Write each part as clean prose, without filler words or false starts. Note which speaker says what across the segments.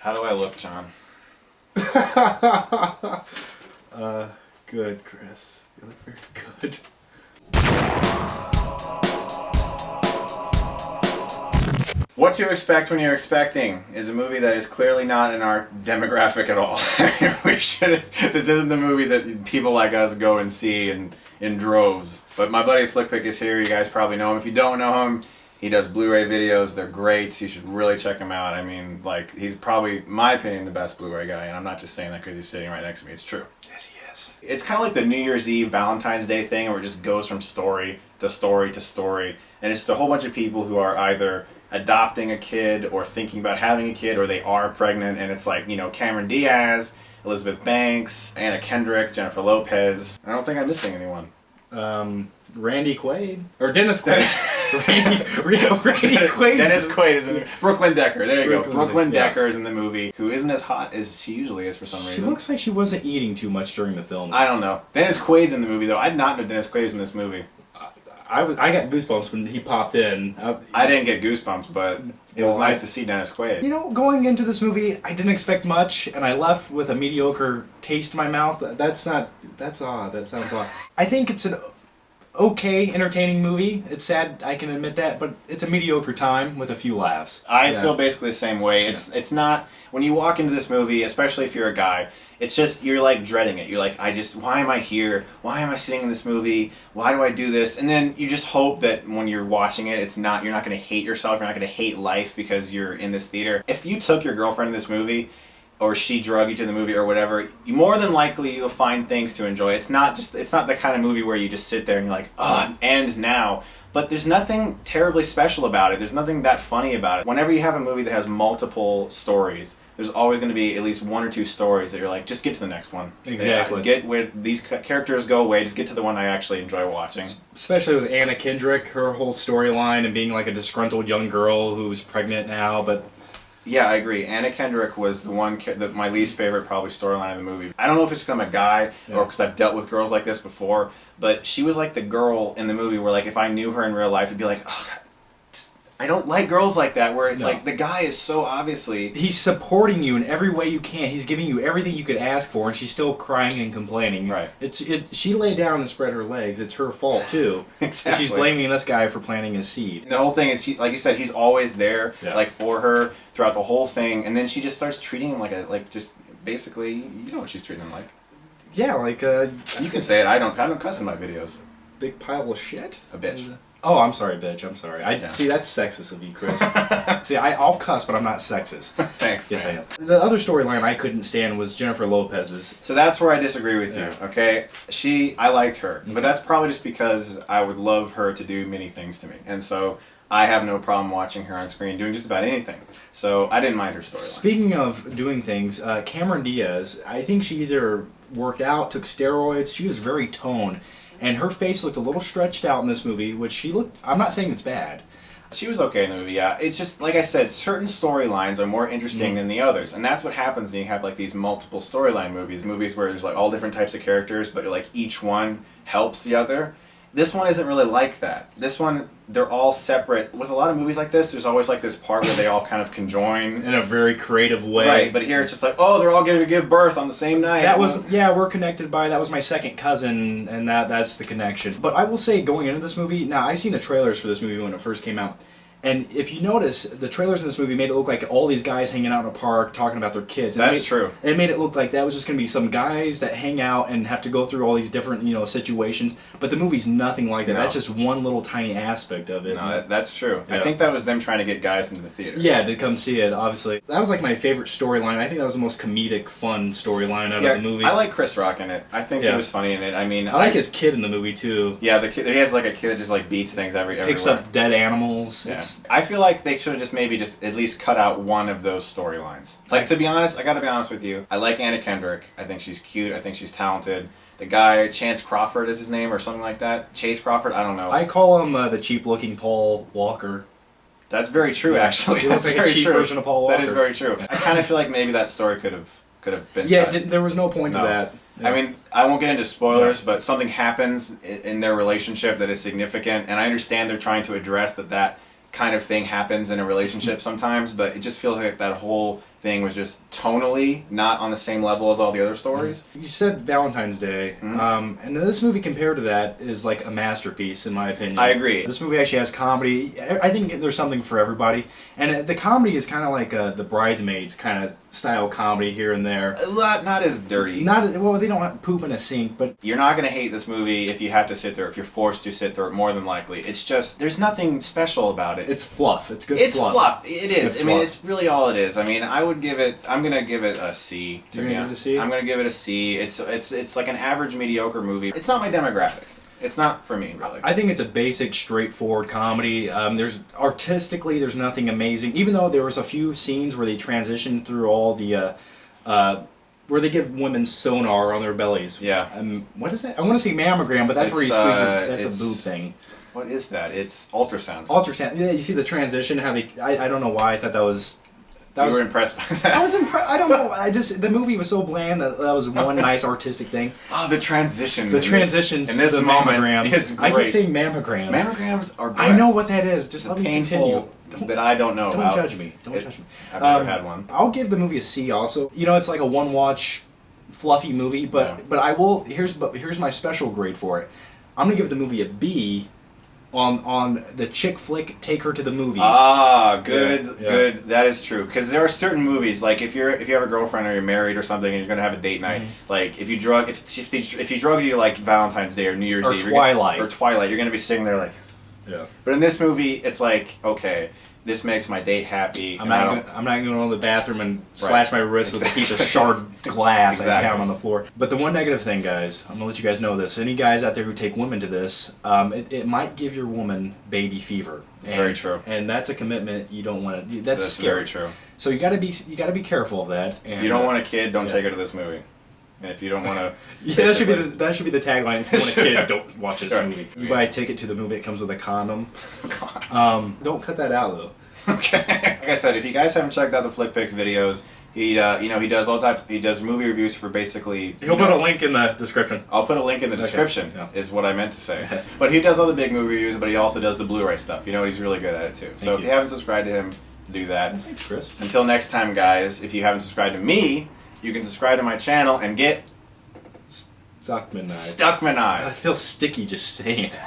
Speaker 1: How do I look, John?
Speaker 2: Good, Chris. You look very good.
Speaker 1: What to Expect When You're Expecting is a movie that is clearly not in our demographic at all. This isn't the movie that people like us go and see in droves. But my buddy Flickpick is here. You guys probably know him. If you don't know him, he does Blu-ray videos. They're great. You should really check him out. I mean, like, he's probably, in my opinion, the best Blu-ray guy. And I'm not just saying that because he's sitting right next to me. It's true.
Speaker 2: Yes, he is.
Speaker 1: It's kind of like the New Year's Eve, Valentine's Day thing where it just goes from story to story to story. And it's just a whole bunch of people who are either adopting a kid or thinking about having a kid or they are pregnant. And it's like, you know, Cameron Diaz, Elizabeth Banks, Anna Kendrick, Jennifer Lopez. I don't think I'm missing anyone.
Speaker 2: Randy Quaid. Or Dennis Quaid. Randy Quaid.
Speaker 1: Dennis Quaid is in the Brooklyn Decker. There you go. Brooklyn
Speaker 2: yeah.
Speaker 1: Decker is in the movie, who isn't as hot as she usually is for some reason.
Speaker 2: She looks like she wasn't eating too much during the film.
Speaker 1: I don't know. Dennis Quaid's in the movie, though. I did not know Dennis Quaid was in this movie.
Speaker 2: I got goosebumps when he popped in.
Speaker 1: I didn't get goosebumps, but it was nice to see Dennis Quaid.
Speaker 2: You know, going into this movie, I didn't expect much, and I left with a mediocre taste in my mouth. That's odd. That sounds odd. I think it's an okay, entertaining movie. It's sad, I can admit that, but it's a mediocre time with a few laughs.
Speaker 1: I feel basically the same way. It's not, when you walk into this movie, especially if you're a guy, it's just, you're like dreading it. You're like, why am I here? Why am I sitting in this movie? Why do I do this? And then you just hope that when you're watching it, you're not going to hate yourself, you're not going to hate life because you're in this theater. If you took your girlfriend to this movie, or she drug you to the movie or whatever, more than likely you'll find things to enjoy. It's not the kind of movie where you just sit there and you're like, oh, and now. But there's nothing terribly special about it. There's nothing that funny about it. Whenever you have a movie that has multiple stories, there's always going to be at least one or two stories that you're like, just get to the next one.
Speaker 2: Exactly.
Speaker 1: Get where these characters go away, just get to the one I actually enjoy watching.
Speaker 2: Especially with Anna Kendrick, her whole storyline and being like a disgruntled young girl who's pregnant now, but...
Speaker 1: Yeah, I agree. Anna Kendrick was the one, my least favorite probably storyline of the movie. I don't know if it's because I'm a guy or because I've dealt with girls like this before, but she was like the girl in the movie where like if I knew her in real life, it'd be like, oh, I don't like girls like that, where it's like the guy is so obviously... He's
Speaker 2: supporting you in every way you can. He's giving you everything you could ask for, and she's still crying and complaining.
Speaker 1: Right.
Speaker 2: She laid down and spread her legs. It's her fault, too.
Speaker 1: Exactly.
Speaker 2: She's blaming this guy for planting his seed.
Speaker 1: The whole thing is, like you said, he's always there, like, for her throughout the whole thing, and then she just starts treating him like just basically, you know what she's treating him like.
Speaker 2: Yeah, like,
Speaker 1: you can say it, I don't cuss in my videos.
Speaker 2: Big pile of shit?
Speaker 1: A bitch.
Speaker 2: Oh, I'm sorry, bitch. I'm sorry. See, that's sexist of you, Chris. See, I'll cuss, but I'm not sexist.
Speaker 1: Thanks,
Speaker 2: Yes,
Speaker 1: man.
Speaker 2: I am. The other storyline I couldn't stand was Jennifer Lopez's.
Speaker 1: So that's where I disagree with you, okay? I liked her, but that's probably just because I would love her to do many things to me. And so I have no problem watching her on screen doing just about anything. So I didn't mind her storyline.
Speaker 2: Speaking of doing things, Cameron Diaz, I think she either worked out, took steroids, she was very toned. And her face looked a little stretched out in this movie, which she looked... I'm not saying it's bad.
Speaker 1: She was okay in the movie, yeah. It's just, like I said, certain storylines are more interesting than the others. And that's what happens when you have, like, these multiple storyline movies. Movies where there's, like, all different types of characters, but, like, each one helps the other. This one isn't really like that. This one, they're all separate. With a lot of movies like this, there's always like this part where they all kind of conjoin.
Speaker 2: In a very creative way.
Speaker 1: Right, but here it's just like, oh, they're all going to give birth on the same night.
Speaker 2: We're connected by, that was my second cousin, and that's the connection. But I will say, going into this movie, now, I seen the trailers for this movie when it first came out. And if you notice, the trailers in this movie made it look like all these guys hanging out in a park talking about their kids.
Speaker 1: That's true.
Speaker 2: It made it look like that was just going to be some guys that hang out and have to go through all these different, situations. But the movie's nothing like that. No. That's just one little tiny aspect of it.
Speaker 1: No, that's true.
Speaker 2: Yeah.
Speaker 1: I think that was them trying to get guys into the theater.
Speaker 2: Yeah, to come see it, obviously. That was like my favorite storyline. I think that was the most comedic, fun storyline out of the movie.
Speaker 1: I like Chris Rock in it. I think he was funny in it. I mean,
Speaker 2: I like his kid in the movie, too.
Speaker 1: Yeah, the kid, he has like a kid that just like beats things everywhere.
Speaker 2: Picks up dead animals.
Speaker 1: Yeah. I feel like they should have just at least cut out one of those storylines. Like, to be honest, I gotta be honest with you, I like Anna Kendrick. I think she's cute. I think she's talented. The guy, Chance Crawford is his name, or something like that. Chace Crawford, I don't know.
Speaker 2: I call him the cheap-looking Paul Walker.
Speaker 1: That's very true, actually.
Speaker 2: He looks
Speaker 1: That's
Speaker 2: like a cheap
Speaker 1: true.
Speaker 2: version of Paul Walker.
Speaker 1: That is very true. I kind of feel like maybe that story could have been cut.
Speaker 2: There was no point to that. Yeah.
Speaker 1: I mean, I won't get into spoilers, but something happens in their relationship that is significant, and I understand they're trying to address that kind of thing happens in a relationship sometimes, but it just feels like that whole thing was just tonally not on the same level as all the other stories.
Speaker 2: You said Valentine's Day, and this movie compared to that is like a masterpiece in my opinion.
Speaker 1: I agree.
Speaker 2: This movie actually has comedy. I think there's something for everybody, and the comedy is kind of like the Bridesmaids kind of style comedy here and there.
Speaker 1: Not as dirty.
Speaker 2: Well, they don't have poop in a sink, but
Speaker 1: you're not going to hate this movie if you have to sit through it, if you're forced to sit through it, more than likely. It's just, there's nothing special about it.
Speaker 2: It's fluff. It's good
Speaker 1: it's
Speaker 2: fluff.
Speaker 1: Fluff. It is. I mean,
Speaker 2: fluff.
Speaker 1: it's really all it is. I mean, I'm going to give it a C.
Speaker 2: You're going to give it a C?
Speaker 1: I'm going to give it a C. It's like an average, mediocre movie. It's not my demographic. It's not for me, really.
Speaker 2: I think it's a basic, straightforward comedy. Artistically, there's nothing amazing. Even though there was a few scenes where they transitioned through all the, where they give women sonar on their bellies.
Speaker 1: Yeah.
Speaker 2: What is that? I want to say mammogram, but that's where you squeeze that's a boob thing.
Speaker 1: What is that? It's ultrasound.
Speaker 2: Ultrasound. Yeah, you see the transition, how they... I don't know why I thought that was...
Speaker 1: You were impressed by that?
Speaker 2: I was impressed. I don't know. The movie was so bland that was one nice artistic thing.
Speaker 1: Oh, the transition.
Speaker 2: The transitions
Speaker 1: in this
Speaker 2: to the
Speaker 1: moment
Speaker 2: mammograms.
Speaker 1: is great.
Speaker 2: I keep saying mammograms.
Speaker 1: Mammograms are breasts.
Speaker 2: I know what that is. Just let me continue.
Speaker 1: That I don't know about.
Speaker 2: Don't judge me. Don't judge me.
Speaker 1: I've never had one.
Speaker 2: I'll give the movie a C also. You know, it's like a one-watch, fluffy movie, but I will... Here's my special grade for it. I'm going to give the movie a B on the chick flick Take Her to the Movie.
Speaker 1: Good. That is true. Because there are certain movies, like if you have a girlfriend or you're married or something and you're gonna have a date night, like if you drug you like Valentine's Day or New Year's Eve,
Speaker 2: Twilight,
Speaker 1: you're gonna be sitting there like,
Speaker 2: yeah.
Speaker 1: But in this movie, it's like, okay, this makes my date happy.
Speaker 2: I'm not going to go to the bathroom and slash my wrist with a piece of shard glass I found on the floor. But the one negative thing, guys, I'm going to let you guys know this. Any guys out there who take women to this, it might give your woman baby fever.
Speaker 1: It's very true.
Speaker 2: And that's a commitment you don't want to... That's
Speaker 1: very
Speaker 2: scary.
Speaker 1: true.
Speaker 2: So you got to be careful of that. And,
Speaker 1: if you don't want a kid, don't take her to this movie. And if you don't want to...
Speaker 2: Yeah, that should be the tagline. If you want a kid, don't watch this movie. You buy a ticket to the movie, it comes with a condom. Don't cut that out, though.
Speaker 1: Okay. Like I said, if you guys haven't checked out the Flick Picks videos, he does all types. He does movie reviews for basically...
Speaker 2: He'll put a link in the description.
Speaker 1: I'll put a link in the description, is what I meant to say. But he does all the big movie reviews, but he also does the Blu-ray stuff. He's really good at it, too. So if you haven't subscribed to him, do that.
Speaker 2: Thanks, Chris.
Speaker 1: Until next time, guys, if you haven't subscribed to me, you can subscribe to my channel and get... Stuckmann eyes.
Speaker 2: I feel sticky just saying it.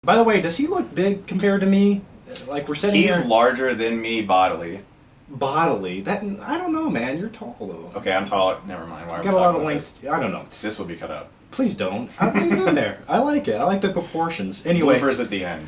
Speaker 2: By the way, does he look big compared to me? Like we're sitting here...
Speaker 1: He's larger than me bodily.
Speaker 2: Bodily? That I don't know, man. You're tall, though.
Speaker 1: Okay, I'm taller. Never mind. Why are we
Speaker 2: got a lot of
Speaker 1: talking about
Speaker 2: length. I don't know.
Speaker 1: This will be cut out.
Speaker 2: Please don't. I'll leave it in there. I like it. I like the proportions. Anyway.
Speaker 1: Bloopers at the end.